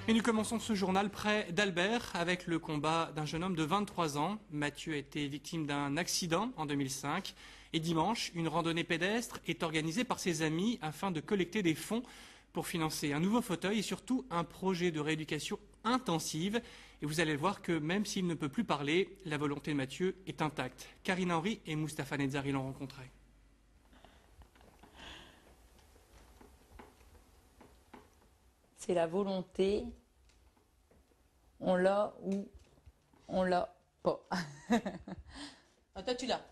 Et nous commençons ce journal près d'Albert avec le combat d'un jeune homme de 23 ans. Mathieu a été victime d'un accident en 2005. Et dimanche, une randonnée pédestre est organisée par ses amis afin de collecter des fonds pour financer un nouveau fauteuil et surtout un projet de rééducation intensive. Et vous allez voir que même s'il ne peut plus parler, la volonté de Mathieu est intacte. Karine Henry et Mustapha Nedzari l'ont rencontré. C'est la volonté, on l'a ou on l'a pas. Ah, toi tu l'as.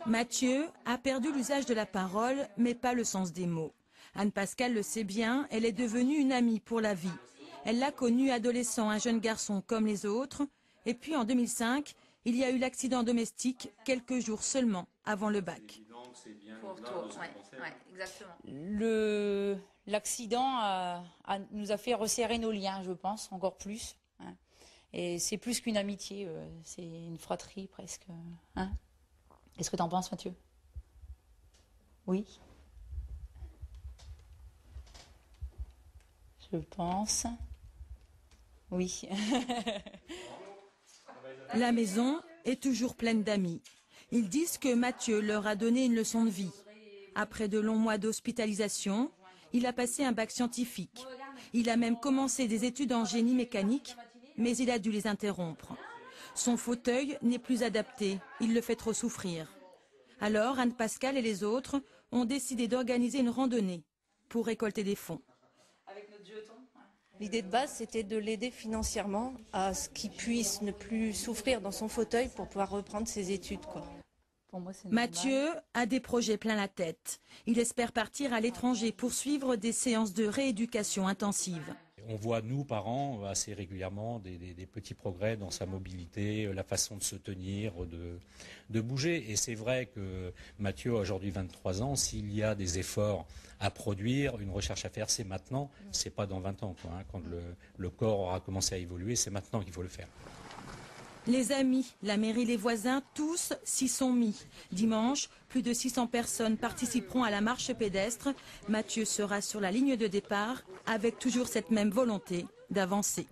Mathieu a perdu l'usage de la parole, mais pas le sens des mots. Anne-Pascale le sait bien, elle est devenue une amie pour la vie. Elle l'a connu adolescent, un jeune garçon comme les autres. Et puis en 2005, il y a eu l'accident domestique quelques jours seulement avant le bac. L'accident nous a fait resserrer nos liens, je pense, encore plus. Hein. Et c'est plus qu'une amitié, c'est une fratrie presque. Hein. Qu'est-ce que tu en penses, Mathieu? Oui. Je pense. Oui. La maison est toujours pleine d'amis. Ils disent que Mathieu leur a donné une leçon de vie. Après de longs mois d'hospitalisation, il a passé un bac scientifique. Il a même commencé des études en génie mécanique, mais il a dû les interrompre. Son fauteuil n'est plus adapté, il le fait trop souffrir. Alors Anne-Pascale et les autres ont décidé d'organiser une randonnée pour récolter des fonds. L'idée de base, c'était de l'aider financièrement à ce qu'il puisse ne plus souffrir dans son fauteuil pour pouvoir reprendre ses études, quoi. Mathieu a des projets plein la tête. Il espère partir à l'étranger pour suivre des séances de rééducation intensive. On voit, nous, parents, assez régulièrement des petits progrès dans sa mobilité, la façon de se tenir, de bouger. Et c'est vrai que Mathieu a aujourd'hui 23 ans. S'il y a des efforts à produire, une recherche à faire, c'est maintenant, c'est pas dans 20 ans, quoi, hein. Quand le corps aura commencé à évoluer, c'est maintenant qu'il faut le faire. Les amis, la mairie, les voisins, tous s'y sont mis. Dimanche, plus de 600 personnes participeront à la marche pédestre. Mathieu sera sur la ligne de départ avec toujours cette même volonté d'avancer.